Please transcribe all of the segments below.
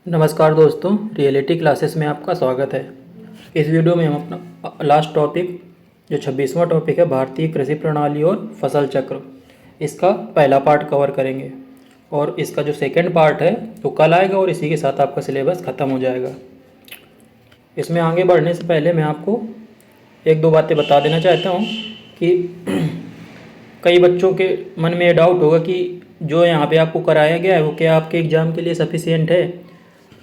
नमस्कार दोस्तों, reality classes में आपका स्वागत है। इस वीडियो में हम अपना लास्ट टॉपिक जो 26वां टॉपिक है, भारतीय कृषि प्रणाली और फसल चक्र, इसका पहला पार्ट कवर करेंगे और इसका जो सेकंड पार्ट है वो कल आएगा और इसी के साथ आपका सिलेबस ख़त्म हो जाएगा। इसमें आगे बढ़ने से पहले मैं आपको एक दो बातें बता देना चाहता हूँ कि कई बच्चों के मन में ये डाउट होगा कि जो यहाँ पे आपको कराया गया है वो क्या आपके एग्ज़ाम के लिए सफिशिएंट है।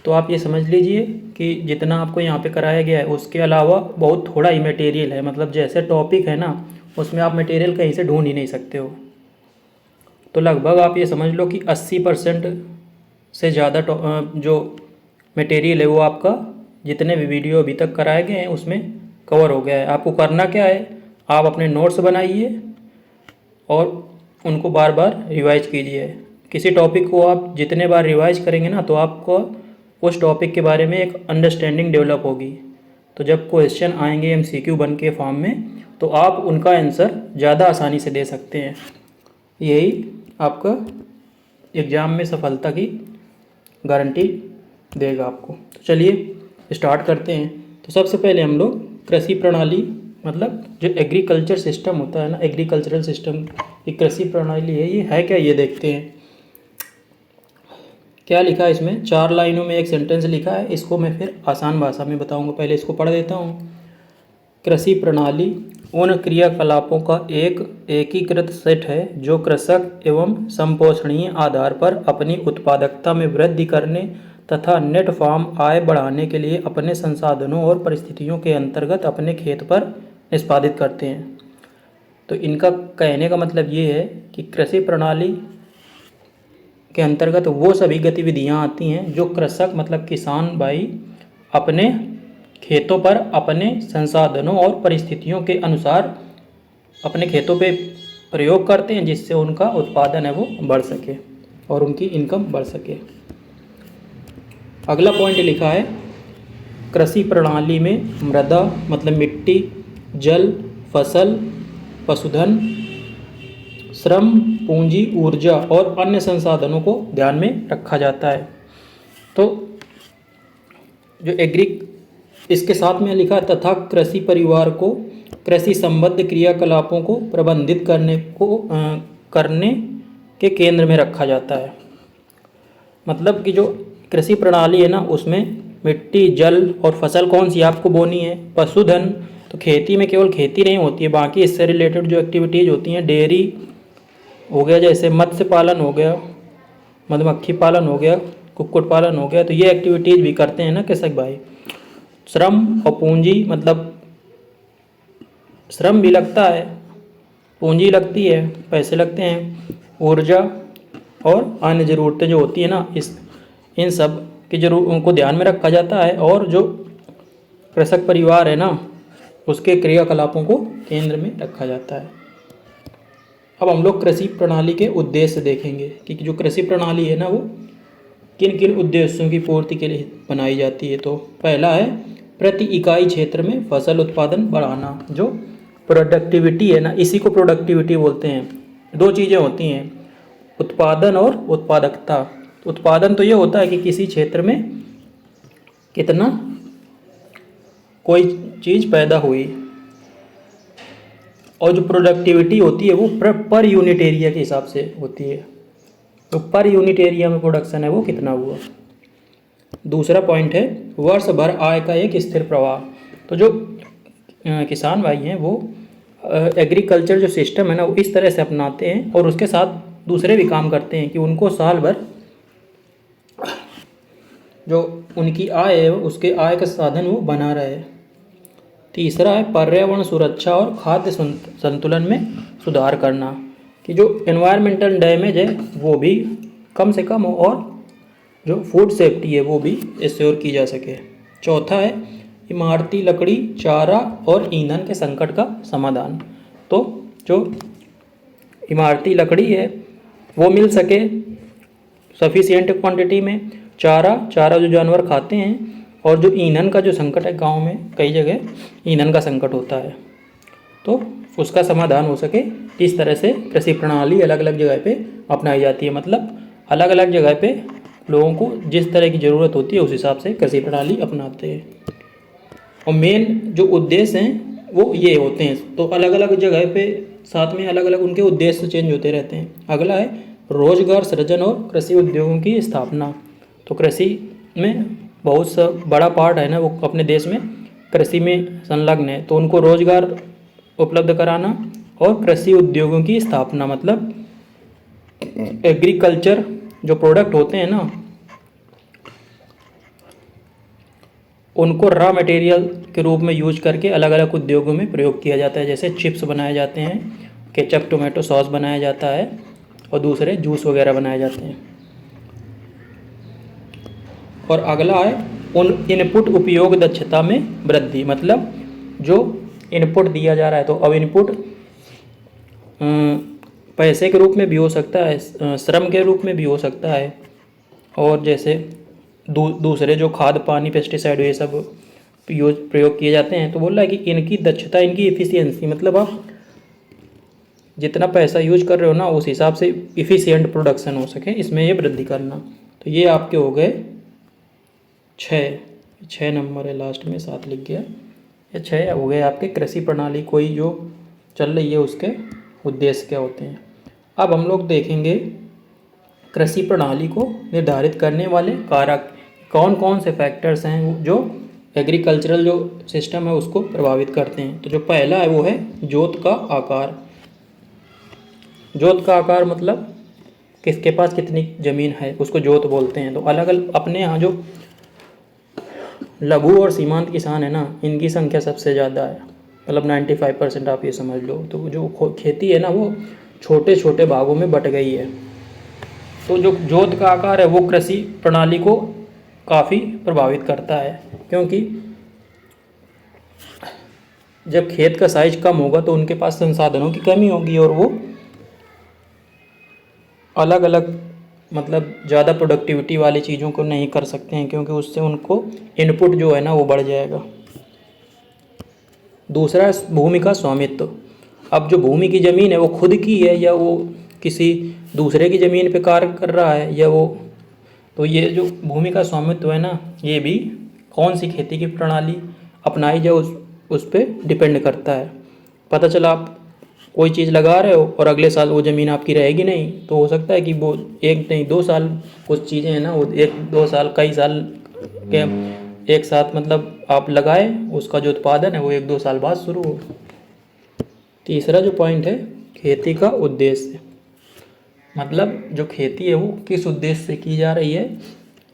तो आप ये समझ लीजिए कि जितना आपको यहाँ पे कराया गया है उसके अलावा बहुत थोड़ा ही मटेरियल है। मतलब जैसे टॉपिक है ना, उसमें आप मटेरियल कहीं से ढूंढ ही नहीं सकते हो। तो लगभग आप ये समझ लो कि 80% से ज़्यादा जो मटेरियल है वो आपका जितने भी वीडियो अभी तक कराए गए हैं उसमें कवर हो गया है। आपको करना क्या है, आप अपने नोट्स बनाइए और उनको बार बार रिवाइज कीजिए। किसी टॉपिक को आप जितने बार रिवाइज करेंगे ना, तो आपको उस टॉपिक के बारे में एक अंडरस्टैंडिंग डेवलप होगी। तो जब क्वेश्चन आएंगे MCQ बन के फॉर्म में, तो आप उनका आंसर ज़्यादा आसानी से दे सकते हैं। यही आपका एग्ज़ाम में सफलता की गारंटी देगा आपको। तो चलिए स्टार्ट करते हैं। तो सबसे पहले हम लोग कृषि प्रणाली, मतलब जो एग्रीकल्चर सिस्टम होता है ना, एग्रीकल्चरल सिस्टम की कृषि प्रणाली है, ये है क्या, ये देखते हैं। क्या लिखा है इसमें, 4 लाइनों में एक सेंटेंस लिखा है। इसको मैं फिर आसान भाषा में बताऊंगा, पहले इसको पढ़ देता हूँ। कृषि प्रणाली उन क्रियाकलापों का एक एकीकृत सेट है जो कृषक एवं संपोषणीय आधार पर अपनी उत्पादकता में वृद्धि करने तथा नेट फार्म आय बढ़ाने के लिए अपने संसाधनों और परिस्थितियों के अंतर्गत अपने खेत पर निष्पादित करते हैं। तो इनका कहने का मतलब ये है कि कृषि प्रणाली के अंतर्गत वो सभी गतिविधियां आती हैं जो कृषक मतलब किसान भाई अपने खेतों पर अपने संसाधनों और परिस्थितियों के अनुसार अपने खेतों पे प्रयोग करते हैं, जिससे उनका उत्पादन है वो बढ़ सके और उनकी इनकम बढ़ सके। अगला पॉइंट लिखा है, कृषि प्रणाली में मृदा मतलब मिट्टी, जल, फसल, पशुधन, श्रम, पूंजी, ऊर्जा और अन्य संसाधनों को ध्यान में रखा जाता है। तो जो इसके साथ में लिखा तथा कृषि परिवार को कृषि संबद्ध क्रियाकलापों को प्रबंधित करने के केंद्र में रखा जाता है। मतलब कि जो कृषि प्रणाली है ना, उसमें मिट्टी, जल और फसल कौन सी आपको बोनी है। पशुधन, तो खेती में केवल खेती नहीं होती है, बाकी इससे रिलेटेड जो एक्टिविटीज़ होती हैं, डेयरी हो गया, जैसे मत्स्य पालन हो गया, मधुमक्खी पालन हो गया, कुक्कुट पालन हो गया, तो ये एक्टिविटीज़ भी करते हैं ना कृषक भाई। श्रम और पूंजी, मतलब श्रम भी लगता है, पूंजी लगती है, पैसे लगते हैं। ऊर्जा और अन्य ज़रूरतें जो होती है ना, इन सब की जरूरतों को ध्यान में रखा जाता है। और जो कृषक परिवार है ना, उसके क्रियाकलापों को केंद्र में रखा जाता है। अब हम लोग कृषि प्रणाली के उद्देश्य देखेंगे कि जो कृषि प्रणाली है ना, वो किन किन उद्देश्यों की पूर्ति के लिए बनाई जाती है। तो पहला है प्रति इकाई क्षेत्र में फसल उत्पादन बढ़ाना। जो प्रोडक्टिविटी है ना, इसी को प्रोडक्टिविटी बोलते हैं। दो चीज़ें होती हैं, उत्पादन और उत्पादकता। उत्पादन तो ये होता है कि किसी क्षेत्र में कितना कोई चीज़ पैदा हुई, और जो प्रोडक्टिविटी होती है वो पर यूनिट एरिया के हिसाब से होती है। तो पर यूनिट एरिया में प्रोडक्शन है वो कितना हुआ। दूसरा पॉइंट है वर्ष भर आय का एक स्थिर प्रवाह। तो जो किसान भाई हैं वो एग्रीकल्चर जो सिस्टम है ना, वो इस तरह से अपनाते हैं और उसके साथ दूसरे भी काम करते हैं कि उनको साल भर जो उनकी आय है उसके आय का साधन वो बना रहे। तीसरा है पर्यावरण सुरक्षा और खाद्य संतुलन में सुधार करना, कि जो एनवायरमेंटल डैमेज है वो भी कम से कम हो और जो फूड सेफ्टी है वो भी एश्योर की जा सके। चौथा है इमारती लकड़ी, चारा और ईंधन के संकट का समाधान। तो जो इमारती लकड़ी है वो मिल सके सफिशिएंट क्वांटिटी में, चारा जो जानवर खाते हैं, और जो ईंधन का जो संकट है, गांव में कई जगह ईंधन का संकट होता है, तो उसका समाधान हो सके। इस तरह से कृषि प्रणाली अलग अलग जगह पे अपनाई जाती है। मतलब अलग अलग जगह पे लोगों को जिस तरह की ज़रूरत होती है उस हिसाब से कृषि प्रणाली अपनाते हैं। और मेन जो उद्देश्य हैं वो ये होते हैं। तो अलग अलग जगह पे साथ में अलग अलग उनके उद्देश्य चेंज होते रहते हैं। अगला है रोजगार सृजन और कृषि उद्योगों की स्थापना। तो कृषि में बहुत सा बड़ा पार्ट है ना, वो अपने देश में कृषि में संलग्न है। तो उनको रोजगार उपलब्ध कराना और कृषि उद्योगों की स्थापना, मतलब एग्रीकल्चर जो प्रोडक्ट होते हैं ना, उनको रॉ मटेरियल के रूप में यूज करके अलग अलग उद्योगों में प्रयोग किया जाता है। जैसे चिप्स बनाए जाते हैं, केचप टोमेटो सॉस बनाया जाता है और दूसरे जूस वगैरह बनाए जाते हैं। और अगला है उन इनपुट उपयोग दक्षता में वृद्धि, मतलब जो इनपुट दिया जा रहा है, तो अब इनपुट पैसे के रूप में भी हो सकता है, श्रम के रूप में भी हो सकता है, और जैसे दूसरे जो खाद पानी पेस्टिसाइड ये सब प्रयोग किए जाते हैं। तो बोल रहा है कि इनकी दक्षता, इनकी इफ़िशियंसी, मतलब आप जितना पैसा यूज कर रहे हो ना उस हिसाब से इफ़िशियंट प्रोडक्शन हो सके, इसमें ये वृद्धि करना। तो ये आपके हो गए 6 नंबर है, लास्ट में 7 लिख गया। ये 6 हो गए आपके कृषि प्रणाली कोई जो चल रही है उसके उद्देश्य क्या होते हैं। अब हम लोग देखेंगे कृषि प्रणाली को निर्धारित करने वाले कारक कौन कौन से फैक्टर्स हैं जो एग्रीकल्चरल जो सिस्टम है उसको प्रभावित करते हैं। तो जो पहला है वो है जोत का आकार। जोत का आकार मतलब किसके पास कितनी ज़मीन है उसको जोत बोलते हैं। तो अलग अलग अपने यहाँ जो लघु और सीमांत किसान है ना, इनकी संख्या सबसे ज़्यादा है, मतलब 95% आप ये समझ लो। तो जो खेती है ना वो छोटे छोटे भागों में बट गई है। तो जो जोत का आकार है वो कृषि प्रणाली को काफ़ी प्रभावित करता है, क्योंकि जब खेत का साइज कम होगा तो उनके पास संसाधनों की कमी होगी और वो अलग अलग मतलब ज़्यादा प्रोडक्टिविटी वाली चीज़ों को नहीं कर सकते हैं, क्योंकि उससे उनको इनपुट जो है ना वो बढ़ जाएगा। दूसरा है भूमि का स्वामित्व। अब जो भूमि की ज़मीन है वो खुद की है या वो किसी दूसरे की ज़मीन पे कार्य कर रहा है या वो, तो ये जो भूमि का स्वामित्व है ना, ये भी कौन सी खेती की प्रणाली अपनाई जाए उस पर डिपेंड करता है। पता चला आप कोई चीज़ लगा रहे हो और अगले साल वो ज़मीन आपकी रहेगी नहीं, तो हो सकता है कि वो 1 नहीं 2 साल कुछ चीज़ें हैं ना वो 1-2 साल कई साल के एक साथ मतलब आप लगाए, उसका जो उत्पादन है वो 1-2 साल बाद शुरू हो। तीसरा जो पॉइंट है खेती का उद्देश्य, मतलब जो खेती है वो किस उद्देश्य से की जा रही है।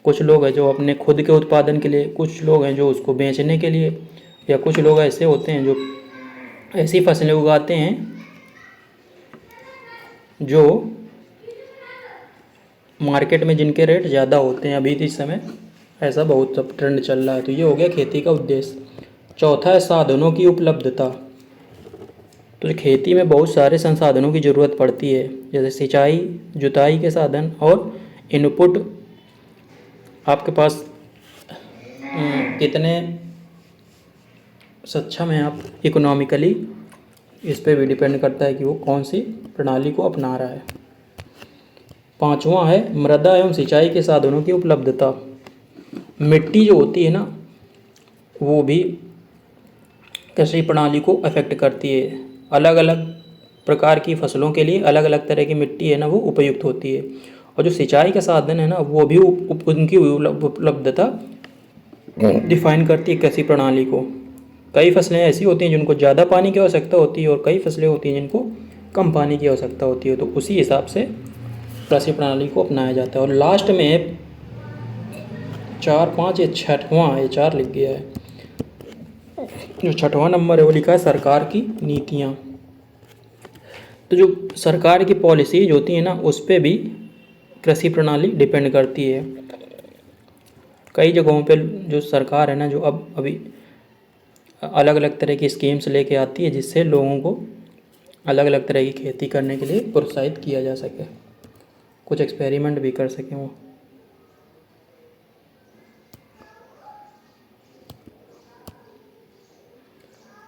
कुछ लोग हैं जो अपने खुद के उत्पादन के लिए, कुछ लोग हैं जो उसको बेचने के लिए, या कुछ लोग ऐसे होते हैं जो ऐसी फसलें उगाते हैं जो मार्केट में जिनके रेट ज़्यादा होते हैं। अभी इस समय ऐसा बहुत सब ट्रेंड चल रहा है। तो ये हो गया खेती का उद्देश्य। चौथा है साधनों की उपलब्धता। तो खेती में बहुत सारे संसाधनों की ज़रूरत पड़ती है, जैसे सिंचाई, जुताई के साधन और इनपुट। आपके पास कितने सक्षम हैं आप इकोनॉमिकली, इस पे भी डिपेंड करता है कि वो कौन सी प्रणाली को अपना रहा है। पांचवा है मृदा एवं सिंचाई के साधनों की उपलब्धता। मिट्टी जो होती है ना वो भी कृषि प्रणाली को अफेक्ट करती है। अलग अलग प्रकार की फसलों के लिए अलग अलग तरह की मिट्टी है ना वो उपयुक्त होती है। और जो सिंचाई का साधन है ना वो भी उनकी उपलब्धता डिफाइन करती है कृषि प्रणाली को। कई फसलें ऐसी होती हैं जिनको ज़्यादा पानी की आवश्यकता होती है और कई फसलें होती हैं जिनको कम पानी की आवश्यकता होती है। तो उसी हिसाब से कृषि प्रणाली को अपनाया जाता है। और लास्ट में 4, 5 या 6वां, ये 4 लिख गया है, जो 6वां नंबर है वो लिखा है सरकार की नीतियाँ। तो जो सरकार की पॉलिसीज होती है ना उस पर भी कृषि प्रणाली डिपेंड करती है। कई जगहों पे जो सरकार है ना जो अभी अलग अलग तरह की स्कीम्स लेके आती है जिससे लोगों को अलग अलग तरह की खेती करने के लिए प्रोत्साहित किया जा सके, कुछ एक्सपेरिमेंट भी कर सकें वो।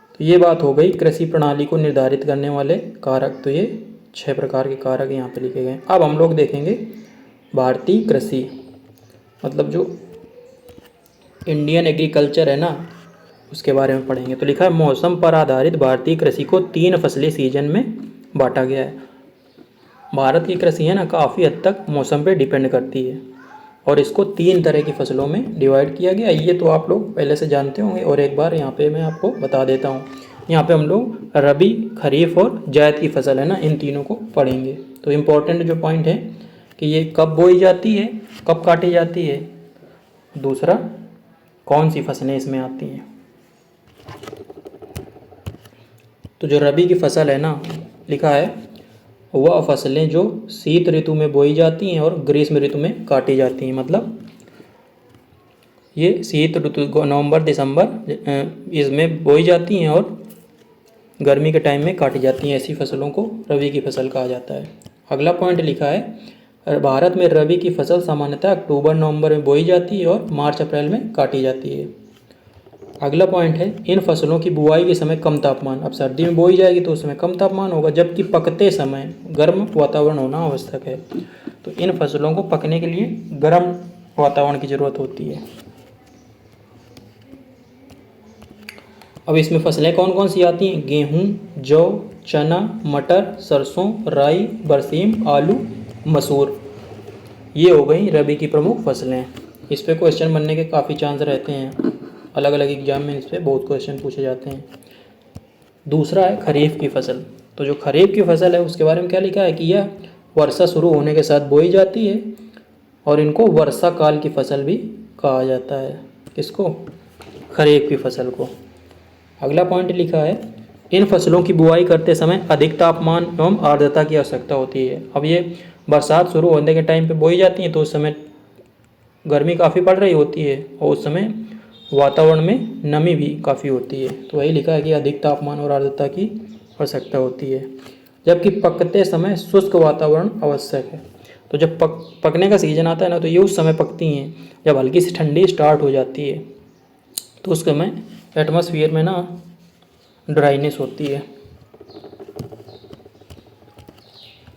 तो ये बात हो गई कृषि प्रणाली को निर्धारित करने वाले कारक। तो ये 6 प्रकार के कारक यहाँ पे लिखे गए हैं। अब हम लोग देखेंगे भारतीय कृषि। मतलब जो इंडियन एग्रीकल्चर है ना, उसके बारे में पढ़ेंगे। तो लिखा है मौसम पर आधारित भारतीय कृषि को 3 फसली सीजन में बांटा गया है। भारत की कृषि है ना काफ़ी हद तक मौसम पे डिपेंड करती है और इसको 3 तरह की फसलों में डिवाइड किया गया। ये तो आप लोग पहले से जानते होंगे और एक बार यहाँ पे मैं आपको बता देता हूँ। यहाँ पे हम लोग रबी, खरीफ और जायद की फसल है ना, इन तीनों को पढ़ेंगे। तो इम्पोर्टेंट जो पॉइंट है कि ये कब बोई जाती है, कब काटी जाती है, दूसरा कौन सी फसलें इसमें आती हैं। तो जो रबी की फसल है ना, लिखा है वह फसलें जो शीत ऋतु में बोई जाती हैं और ग्रीष्म ऋतु में काटी जाती हैं। मतलब ये शीत ऋतु नवंबर दिसंबर इसमें बोई जाती हैं और गर्मी के टाइम में काटी जाती हैं। ऐसी फसलों को रबी की फसल कहा जाता है। अगला पॉइंट लिखा है भारत में रबी की फसल सामान्यतः अक्टूबर नवंबर में बोई जाती है और मार्च अप्रैल में काटी जाती है। अगला पॉइंट है इन फसलों की बुआई के समय कम तापमान। अब सर्दी में बोई जाएगी तो उस समय कम तापमान होगा, जबकि पकते समय गर्म वातावरण होना आवश्यक है। तो इन फसलों को पकने के लिए गर्म वातावरण की ज़रूरत होती है। अब इसमें फसलें कौन कौन सी आती हैं? गेहूँ, जौ, चना, मटर, सरसों, राई, बरसीम, आलू, मसूर। ये हो गई रबी की प्रमुख फसलें। इस पर क्वेश्चन बनने के काफ़ी चांस रहते हैं, अलग अलग एग्जाम में इस पर बहुत क्वेश्चन पूछे जाते हैं। दूसरा है खरीफ की फसल। तो जो खरीफ की फसल है उसके बारे में क्या लिखा है कि यह वर्षा शुरू होने के साथ बोई जाती है और इनको वर्षा काल की फसल भी कहा जाता है। किसको? खरीफ की फसल को। अगला पॉइंट लिखा है इन फसलों की बुआई करते समय अधिक तापमान एवं आर्द्रता की आवश्यकता होती है। अब ये बरसात शुरू होने के टाइम पे बोई जाती हैं तो उस समय गर्मी काफ़ी पड़ रही होती है और उस समय वातावरण में नमी भी काफ़ी होती है। तो वही लिखा है कि अधिक तापमान और आर्द्रता की आवश्यकता होती है, जबकि पकते समय शुष्क वातावरण आवश्यक है। तो जब पकने का सीजन आता है ना, तो ये उस समय पकती हैं जब हल्की सी ठंडी स्टार्ट हो जाती है, तो उस समय एटमॉस्फेयर में ना ड्राइनेस होती है।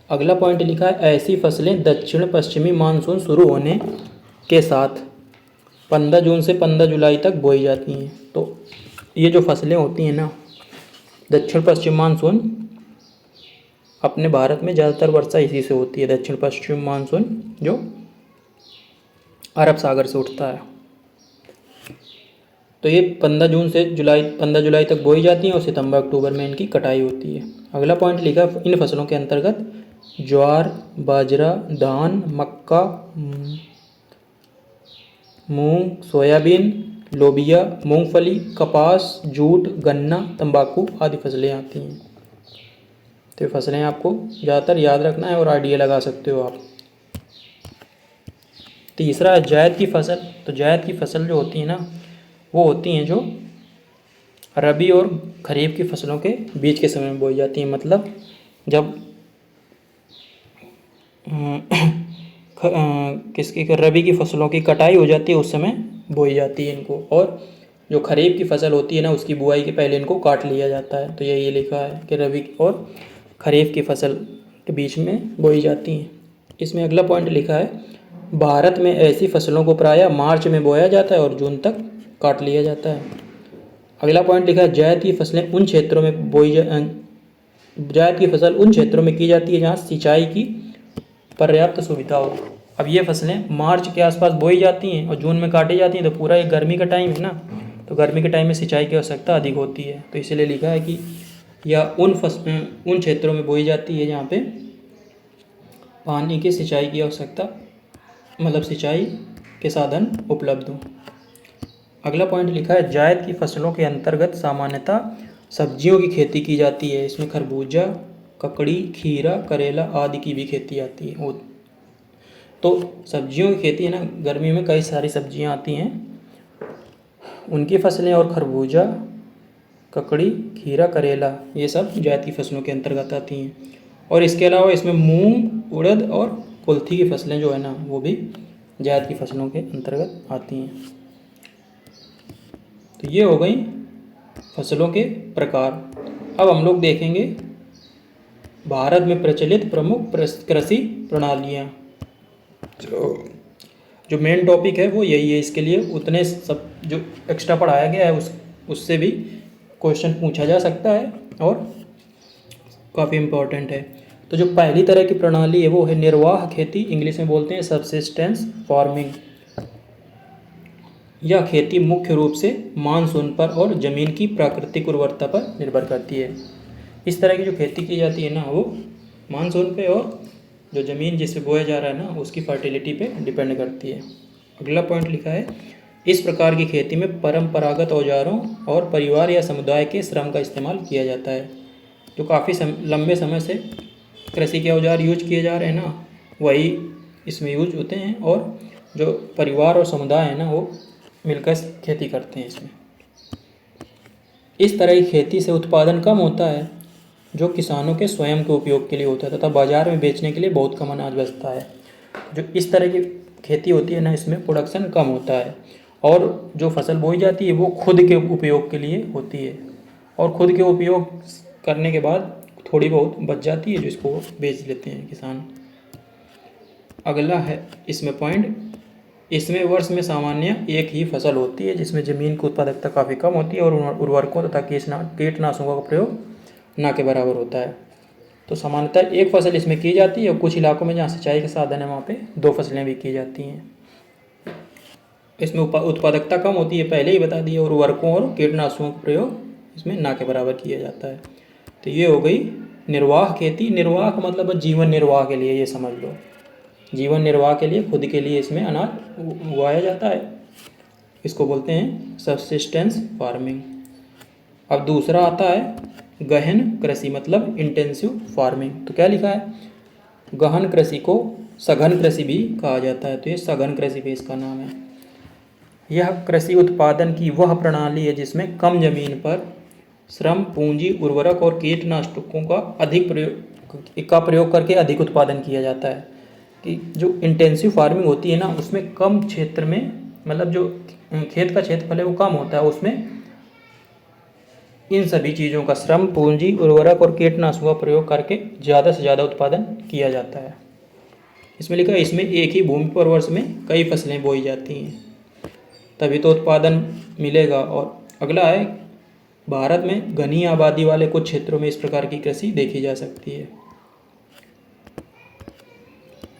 अगला पॉइंट लिखा है ऐसी फसलें दक्षिण पश्चिमी मानसून शुरू होने के साथ 15 जून से 15 जुलाई तक बोई जाती हैं। तो ये जो फसलें होती हैं ना, दक्षिण पश्चिम मानसून, अपने भारत में ज़्यादातर वर्षा इसी से होती है। दक्षिण पश्चिम मानसून जो अरब सागर से उठता है। तो ये 15 जुलाई तक बोई जाती हैं और सितंबर अक्टूबर में इनकी कटाई होती है। अगला पॉइंट लिखा इन फसलों के अंतर्गत ज्वार, बाजरा, धान, मक्का, मूंग, सोयाबीन, लोबिया, मूंगफली, कपास, जूट, गन्ना, तंबाकू आदि फसलें आती हैं। तो ये फसलें आपको ज़्यादातर याद रखना है और आइडिया लगा सकते हो आप। तीसरा है जायद की फसल। तो जायद की फसल जो होती है ना, वो होती हैं जो रबी और खरीफ की फसलों के बीच के समय में बोई जाती हैं। मतलब जब किसकी रबी की फसलों की कटाई हो जाती है उस समय बोई जाती है इनको, और जो खरीफ की फसल होती है ना, उसकी बुआई के पहले इनको काट लिया जाता है। तो यही लिखा है कि रबी और खरीफ की फसल के बीच में बोई जाती हैं। इसमें अगला पॉइंट लिखा है भारत में ऐसी फसलों को प्रायः मार्च में बोया जाता है और जून तक काट लिया जाता है। अगला पॉइंट लिखा है जायद की फसलें उन क्षेत्रों में जायद की फसल उन क्षेत्रों में की जाती है जहाँ सिंचाई की पर्याप्त सुविधा हो। अब ये फसलें मार्च के आसपास बोई जाती हैं और जून में काटी जाती हैं। तो पूरा ये गर्मी का टाइम है ना, तो गर्मी के टाइम में सिंचाई की आवश्यकता अधिक होती है। तो इसलिए लिखा है कि यह उन क्षेत्रों में बोई जाती है जहाँ पे पानी की सिंचाई की आवश्यकता, मतलब सिंचाई के साधन उपलब्ध हों। अगला पॉइंट लिखा है जायद की फसलों के अंतर्गत सामान्यतः सब्जियों की खेती की जाती है। इसमें खरबूजा, ककड़ी, खीरा, करेला आदि की भी खेती आती है। तो सब्जियों की खेती है ना, गर्मी में कई सारी सब्जियां आती हैं, उनकी फसलें, और खरबूजा, ककड़ी, खीरा, करेला ये सब जायद की फसलों के अंतर्गत आती हैं। और इसके अलावा इसमें मूंग, उड़द और कुल्थी की फसलें जो है ना, वो भी जायद की फसलों के अंतर्गत आती हैं। तो ये हो गई फसलों के प्रकार। अब हम लोग देखेंगे भारत में प्रचलित प्रमुख कृषि प्रणालियाँ। जो मेन टॉपिक है वो यही है, इसके लिए उतने सब जो एक्स्ट्रा पढ़ाया गया है उससे भी क्वेश्चन पूछा जा सकता है और काफ़ी इम्पोर्टेंट है। तो जो पहली तरह की प्रणाली है वो है निर्वाह खेती, इंग्लिश में बोलते हैं सबसिस्टेंस फार्मिंग। यह खेती मुख्य रूप से मानसून पर और ज़मीन की प्राकृतिक उर्वरता पर निर्भर करती है। इस तरह की जो खेती की जाती है ना वो मानसून पे और जो ज़मीन जिस पे बोया जा रहा है ना उसकी फर्टिलिटी पे डिपेंड करती है। अगला पॉइंट लिखा है, इस प्रकार की खेती में परंपरागत औजारों और परिवार या समुदाय के श्रम का इस्तेमाल किया जाता है। जो काफ़ी लंबे समय से कृषि के औजार यूज किए जा रहे हैं ना वही इसमें यूज होते हैं, और जो परिवार और समुदाय है ना वो मिलकर खेती करते हैं इसमें। इस तरह की खेती से उत्पादन कम होता है जो किसानों के स्वयं के उपयोग के लिए होता है तथा बाजार में बेचने के लिए बहुत कम अनाज बचता है। जो इस तरह की खेती होती है ना इसमें प्रोडक्शन कम होता है और जो फसल बोई जाती है वो खुद के उपयोग के लिए होती है और खुद के उपयोग करने के बाद थोड़ी बहुत बच जाती है जिसको बेच लेते हैं किसान। अगला है इसमें पॉइंट, इसमें वर्ष में सामान्य एक ही फसल होती है जिसमें ज़मीन की उत्पादकता काफ़ी कम होती है और उर्वरकों तथा कीटनाशकों का प्रयोग ना के बराबर होता है। तो सामान्यतः एक फसल इसमें की जाती है और कुछ इलाकों में जहाँ सिंचाई के साधन है वहाँ पे 2 फसलें भी की जाती हैं। इसमें उत्पादकता कम होती है, पहले ही बता दिया, और उर्वरकों और कीटनाशकों का प्रयोग इसमें ना के बराबर किया जाता है। तो ये हो गई निर्वाह खेती। निर्वाह का मतलब जीवन निर्वाह के लिए, ये समझ लो, जीवन निर्वाह के लिए खुद के लिए इसमें अनाज उगाया जाता है, इसको बोलते हैं सबसिस्टेंस फार्मिंग। अब दूसरा आता है गहन कृषि, मतलब इंटेंसिव फार्मिंग। तो क्या लिखा है, गहन कृषि को सघन कृषि भी कहा जाता है, तो ये सघन कृषि भी इसका नाम है। यह कृषि उत्पादन की वह प्रणाली है जिसमें कम जमीन पर श्रम, पूंजी, उर्वरक और कीटनाशकों का प्रयोग करके अधिक उत्पादन किया जाता है। कि जो इंटेंसिव फार्मिंग होती है ना उसमें कम क्षेत्र में, मतलब जो खेत का क्षेत्रफल है वो कम होता है, उसमें इन सभी चीज़ों का श्रम, पूंजी, उर्वरक और कीटनाशकों का प्रयोग करके ज़्यादा से ज़्यादा उत्पादन किया जाता है। इसमें लिखा है इसमें एक ही भूमि पर वर्ष में कई फसलें बोई जाती हैं तभी तो उत्पादन मिलेगा। और अगला है, भारत में घनी आबादी वाले कुछ क्षेत्रों में इस प्रकार की कृषि देखी जा सकती है।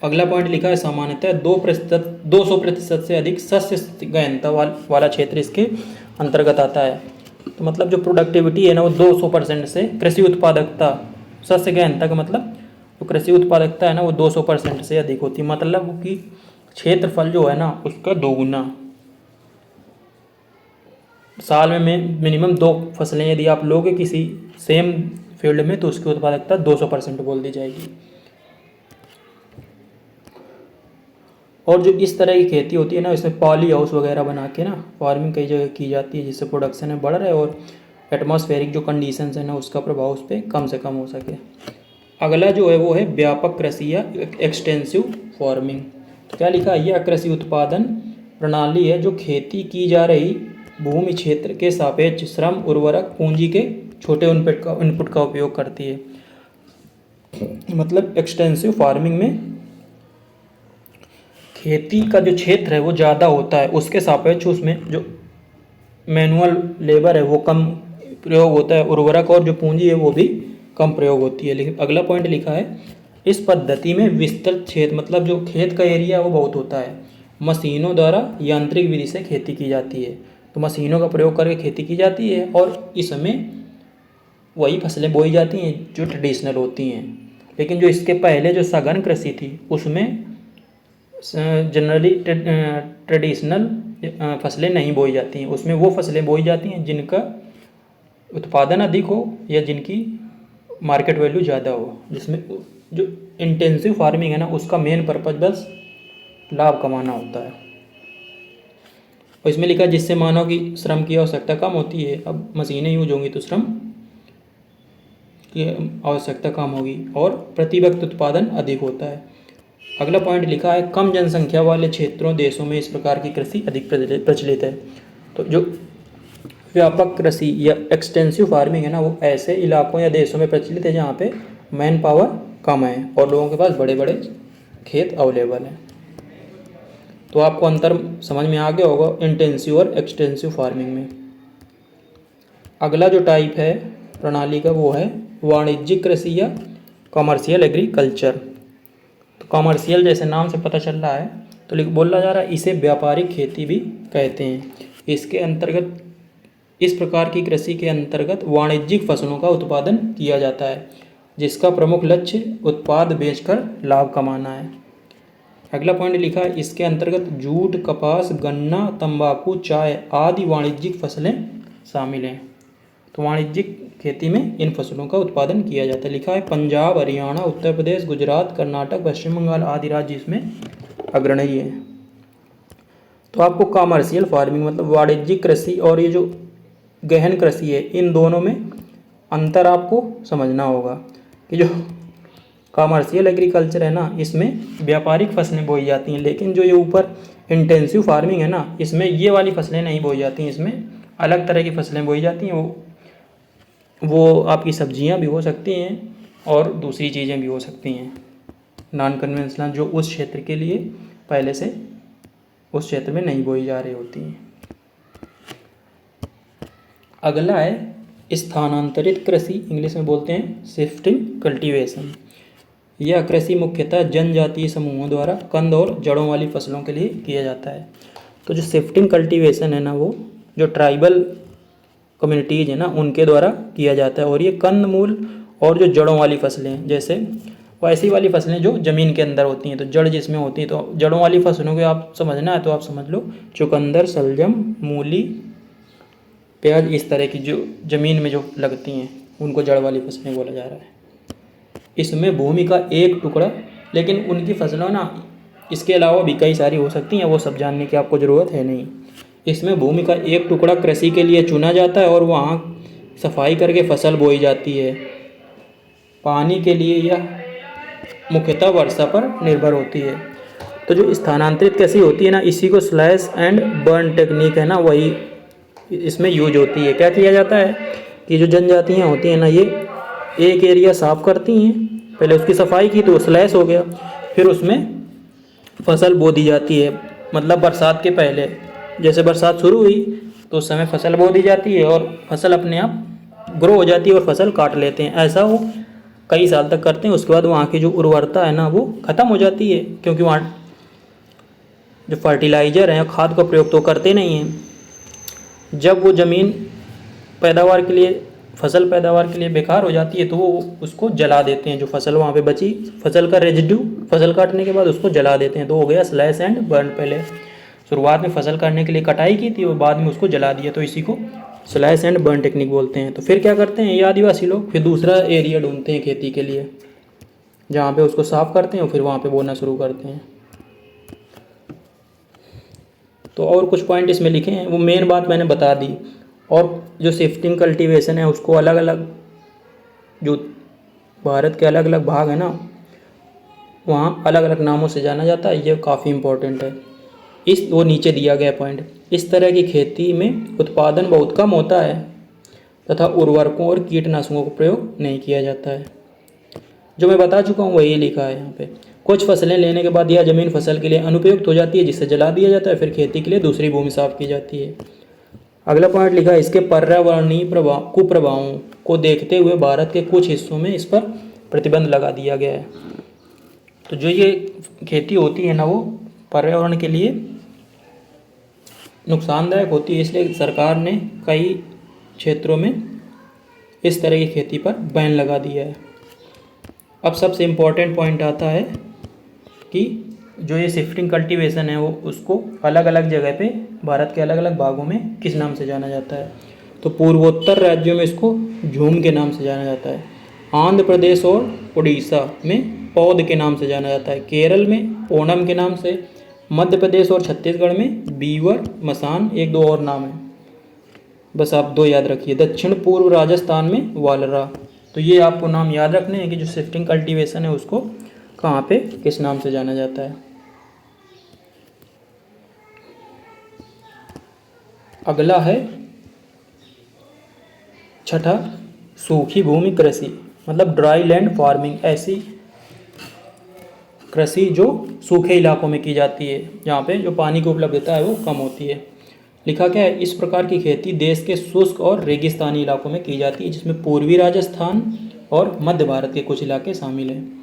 अगला पॉइंट लिखा है सामान्यतः 200% से अधिक शस्य गहनता वाला क्षेत्र इसके अंतर्गत आता है। तो मतलब जो प्रोडक्टिविटी है ना वो 200% से, कृषि उत्पादकता, शस्य गहनता का मतलब जो कृषि उत्पादकता है ना वो 200% से अधिक होती है, मतलब कि क्षेत्रफल जो है ना उसका 2 गुना। साल में मिनिमम 2 फसलें यदि आप लोगे किसी सेम फील्ड में तो उसकी उत्पादकता 200% बोल दी जाएगी। और जो इस तरह की खेती होती है ना इसमें पॉली हाउस वगैरह बना के ना फार्मिंग कई जगह की जाती है जिससे प्रोडक्शन है बढ़ रहा है और एटमॉस्फेरिक जो कंडीशंस है ना उसका प्रभाव उस पर कम से कम हो सके। अगला जो है वो है व्यापक कृषि या एक्सटेंसिव फार्मिंग। तो क्या लिखा है, यह कृषि उत्पादन प्रणाली है जो खेती की जा रही भूमि क्षेत्र के सापेक्ष श्रम, उर्वरक, पूंजी के छोटे इनपुट का उपयोग करती है। मतलब एक्सटेंसिव फार्मिंग में खेती का जो क्षेत्र है वो ज़्यादा होता है, उसके सापेक्ष उसमें जो मैनुअल लेबर है वो कम प्रयोग होता है, उर्वरक और जो पूंजी है वो भी कम प्रयोग होती है। लेकिन अगला पॉइंट लिखा है, इस पद्धति में विस्तृत क्षेत्र, मतलब जो खेत का एरिया है वो बहुत होता है, मशीनों द्वारा यांत्रिक विधि से खेती की जाती है। तो मशीनों का प्रयोग करके खेती की जाती है और इसमें वही फसलें बोई जाती हैं जो ट्रेडिशनल होती हैं। लेकिन जो इसके पहले जो सघन कृषि थी उसमें जनरली ट्रेडिशनल फसलें नहीं बोई जाती हैं, उसमें वो फसलें बोई जाती हैं जिनका उत्पादन अधिक हो या जिनकी मार्केट वैल्यू ज़्यादा हो। जिसमें जो इंटेंसिव फार्मिंग है ना उसका मेन पर्पज बस लाभ कमाना होता है। और इसमें लिखा जिससे मानव की श्रम की आवश्यकता कम होती है। अब मशीनें यूज होंगी तो श्रम की आवश्यकता कम होगी और प्रति व्यक्ति उत्पादन अधिक होता है। अगला पॉइंट लिखा है, कम जनसंख्या वाले क्षेत्रों, देशों में इस प्रकार की कृषि अधिक प्रचलित है। तो जो व्यापक कृषि या एक्सटेंसिव फार्मिंग है ना वो ऐसे इलाकों या देशों में प्रचलित है जहाँ पे मैन पावर कम है और लोगों के पास बड़े बड़े खेत अवेलेबल हैं। तो आपको अंतर समझ में आ गया होगा इंटेंसिव और एक्सटेंसिव फार्मिंग में। अगला जो टाइप है प्रणाली का वो है वाणिज्यिक कृषि या कमर्शियल एग्रीकल्चर। तो कमर्शियल जैसे नाम से पता चल रहा है तो बोला जा रहा है इसे व्यापारिक खेती भी कहते हैं। इसके अंतर्गत इस प्रकार की कृषि के अंतर्गत वाणिज्यिक फसलों का उत्पादन किया जाता है जिसका प्रमुख लक्ष्य उत्पाद बेचकर लाभ कमाना है। अगला पॉइंट लिखा है इसके अंतर्गत जूट, कपास, गन्ना, तंबाकू, चाय आदि वाणिज्यिक फसलें शामिल हैं। तो वाणिज्यिक खेती में इन फसलों का उत्पादन किया जाता है। लिखा है पंजाब, हरियाणा, उत्तर प्रदेश, गुजरात, कर्नाटक, पश्चिम बंगाल आदि राज्य इसमें अग्रणी हैं। तो आपको कमर्शियल फार्मिंग मतलब वाणिज्यिक कृषि और ये जो गहन कृषि है इन दोनों में अंतर आपको समझना होगा कि जो कमर्शियल एग्रीकल्चर है ना इसमें व्यापारिक फसलें बोई जाती हैं, लेकिन जो ये ऊपर इंटेंसिव फार्मिंग है ना इसमें ये वाली फसलें नहीं बोई जाती हैं, इसमें अलग तरह की फसलें बोई जाती हैं। वो आपकी सब्जियां भी हो सकती हैं और दूसरी चीज़ें भी हो सकती हैं नॉन कन्वेंशनल जो उस क्षेत्र के लिए पहले से उस क्षेत्र में नहीं बोई जा रही होती हैं। अगला है स्थानांतरित कृषि, इंग्लिश में बोलते हैं शिफ्टिंग कल्टीवेशन। यह कृषि मुख्यतः जनजातीय समूहों द्वारा कंद और जड़ों वाली फसलों के लिए किया जाता है। तो जो शिफ्टिंग कल्टीवेशन है ना वो जो ट्राइबल कम्युनिटीज़ है ना उनके द्वारा किया जाता है और ये कंद मूल और जो जड़ों वाली फसलें जैसे वैसी वाली फसलें जो ज़मीन के अंदर होती हैं, तो जड़ जिसमें होती है तो जड़ों वाली फसलों को आप समझना है तो आप समझ लो चुकंदर, शलजम, मूली, प्याज, इस तरह की जो ज़मीन में जो लगती हैं उनको जड़ वाली फसलें बोला जा रहा है। इसमें भूमि का एक टुकड़ा, लेकिन उनकी फसलों ना इसके अलावा भी कई सारी हो सकती हैं, वो सब जानने की आपको ज़रूरत है नहीं। इसमें भूमि का एक टुकड़ा कृषि के लिए चुना जाता है और वहाँ सफाई करके फसल बोई जाती है। पानी के लिए यह मुख्यतः वर्षा पर निर्भर होती है। तो जो स्थानांतरित कृषि होती है ना इसी को स्लैश एंड बर्न टेक्निक है ना वही इसमें यूज होती है। क्या किया जाता है कि जो जनजातियाँ होती हैं ना ये एक एरिया साफ करती हैं, पहले उसकी सफाई की तो स्लैश हो गया, फिर उसमें फसल बो दी जाती है। मतलब बरसात के पहले जैसे बरसात शुरू हुई तो उस समय फसल बो दी जाती है और फसल अपने आप ग्रो हो जाती है और फसल काट लेते हैं। ऐसा वो कई साल तक करते हैं। उसके बाद वहाँ की जो उर्वरता है ना वो ख़त्म हो जाती है क्योंकि वहाँ जो फर्टिलाइज़र हैं खाद का प्रयोग तो करते नहीं हैं। जब वो ज़मीन पैदावार के लिए फसल पैदावार के लिए बेकार हो जाती है तो वो उसको जला देते हैं। जो फसल वहाँ पे बची फसल का रेजिड्यू फसल काटने के बाद उसको जला देते हैं। तो हो गया स्लैश एंड बर्न। पहले शुरुआत में फसल काटने के लिए कटाई की थी और बाद में उसको जला दिया, तो इसी को स्लैश एंड बर्न टेक्निक बोलते हैं। तो फिर क्या करते हैं ये आदिवासी लोग फिर दूसरा एरिया ढूंढते हैं खेती के लिए जहाँ पे उसको साफ करते हैं और फिर वहाँ पे बोना शुरू करते हैं। तो और कुछ पॉइंट इसमें लिखे हैं, वो मेन बात मैंने बता दी। और जो शिफ्टिंग कल्टीवेशन है उसको अलग अलग जो भारत के अलग अलग भाग है ना वहाँ अलग अलग नामों से जाना जाता है। ये काफ़ी इम्पोर्टेंट है। वो नीचे दिया गया पॉइंट, इस तरह की खेती में उत्पादन बहुत कम होता है तथा उर्वरकों और कीटनाशकों का प्रयोग नहीं किया जाता है। जो मैं बता चुका हूँ वही लिखा है यहाँ पे। कुछ फसलें लेने के बाद यह ज़मीन फसल के लिए अनुपयुक्त हो जाती है जिससे जला दिया जाता है, फिर खेती के लिए दूसरी भूमि साफ की जाती है। अगला पॉइंट लिखा है इसके पर्यावरणीय कुप्रभावों को देखते हुए भारत के कुछ हिस्सों में इस पर प्रतिबंध लगा दिया गया है। तो जो ये खेती होती है ना वो पर्यावरण के लिए नुकसानदायक होती है, इसलिए सरकार ने कई क्षेत्रों में इस तरह की खेती पर बैन लगा दिया है। अब सबसे इम्पोर्टेंट पॉइंट आता है कि जो ये शिफ्टिंग कल्टीवेशन है वो उसको अलग अलग जगह पे भारत के अलग अलग भागों में किस नाम से जाना जाता है। तो पूर्वोत्तर राज्यों में इसको झूम के नाम से जाना जाता है। आंध्र प्रदेश और उड़ीसा में पौध के नाम से जाना जाता है। केरल में ओणम के नाम से, मध्य प्रदेश और छत्तीसगढ़ में बीवर, मसान, एक दो और नाम है, बस आप दो याद रखिए। दक्षिण पूर्व राजस्थान में वालरा। तो ये आपको नाम याद रखने हैं कि जो शिफ्टिंग कल्टीवेशन है उसको कहाँ पे किस नाम से जाना जाता है। अगला है छठा सूखी भूमि कृषि मतलब ड्राई लैंड फार्मिंग। ऐसी कृषि जो सूखे इलाकों में की जाती है, जहाँ पे जो पानी की उपलब्धता है वो कम होती है। लिखा क्या है, इस प्रकार की खेती देश के शुष्क और रेगिस्तानी इलाकों में की जाती है, जिसमें पूर्वी राजस्थान और मध्य भारत के कुछ इलाके शामिल हैं।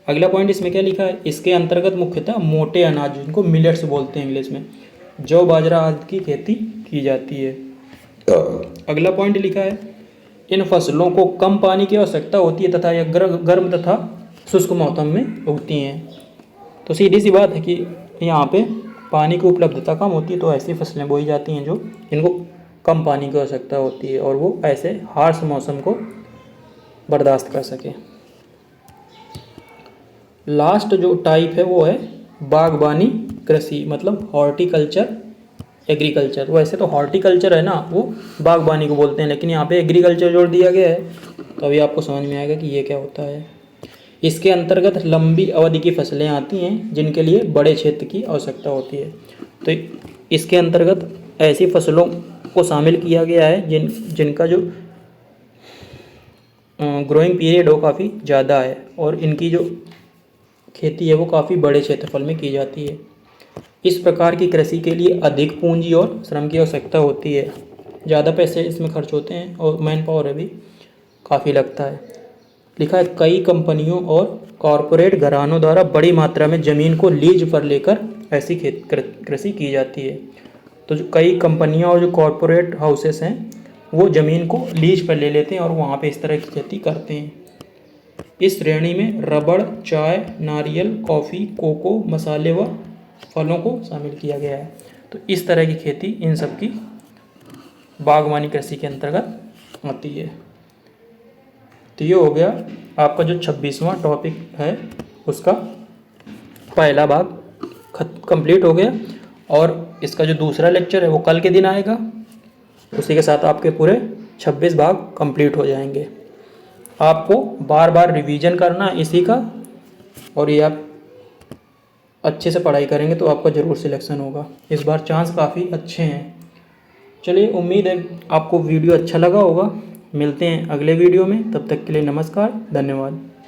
अगला पॉइंट इसमें क्या लिखा है, इसके अंतर्गत मुख्यतः मोटे अनाज जिनको मिलेट्स बोलते हैं इंग्लिश में, जौ बाजरा आदि की खेती की जाती है। अगला पॉइंट लिखा है, इन फसलों को कम पानी की आवश्यकता होती है तथा यह गर्म तथा शुष्क मौसम में उगती हैं। तो सीधी सी बात है कि यहाँ पे पानी की उपलब्धता कम होती है, तो ऐसी फसलें बोई जाती हैं जो इनको कम पानी की आवश्यकता होती है और वो ऐसे हार्श मौसम को बर्दाश्त कर सके। लास्ट जो टाइप है वो है बागबानी कृषि, मतलब हॉर्टिकल्चर एग्रीकल्चर। वैसे तो हॉर्टिकल्चर है ना वो बागबानी को बोलते हैं, लेकिन यहाँ पे एग्रीकल्चर जोड़ दिया गया है, तो अभी आपको समझ में आएगा कि ये क्या होता है। इसके अंतर्गत लंबी अवधि की फसलें आती हैं जिनके लिए बड़े क्षेत्र की आवश्यकता होती है। तो इसके अंतर्गत ऐसी फसलों को शामिल किया गया है जिनका जो ग्रोइंग पीरियड हो काफ़ी ज़्यादा है और इनकी जो खेती है वो काफ़ी बड़े क्षेत्रफल में की जाती है। इस प्रकार की कृषि के लिए अधिक पूंजी और श्रम की आवश्यकता होती है, ज़्यादा पैसे इसमें खर्च होते हैं और मैन पावर भी काफ़ी लगता है। लिखा है, कई कंपनियों और कॉरपोरेट घरानों द्वारा बड़ी मात्रा में ज़मीन को लीज पर लेकर ऐसी कृषि की जाती है। तो जो कई कंपनियां और जो कॉरपोरेट हाउसेस हैं वो ज़मीन को लीज पर ले लेते हैं और वहाँ पे इस तरह की खेती करते हैं। इस श्रेणी में रबड़, चाय, नारियल, कॉफ़ी, कोको, मसाले व फलों को शामिल किया गया है। तो इस तरह की खेती इन सब की बागवानी कृषि के अंतर्गत आती है। तो ये हो गया आपका जो 26वां टॉपिक है उसका पहला भाग कंप्लीट हो गया, और इसका जो दूसरा लेक्चर है वो कल के दिन आएगा। उसी के साथ आपके पूरे 26 भाग कंप्लीट हो जाएंगे। आपको बार बार रिवीजन करना इसी का, और ये आप अच्छे से पढ़ाई करेंगे तो आपका ज़रूर सिलेक्शन होगा। इस बार चांस काफ़ी अच्छे हैं। चलिए, उम्मीद है आपको वीडियो अच्छा लगा होगा। मिलते हैं अगले वीडियो में, तब तक के लिए नमस्कार, धन्यवाद।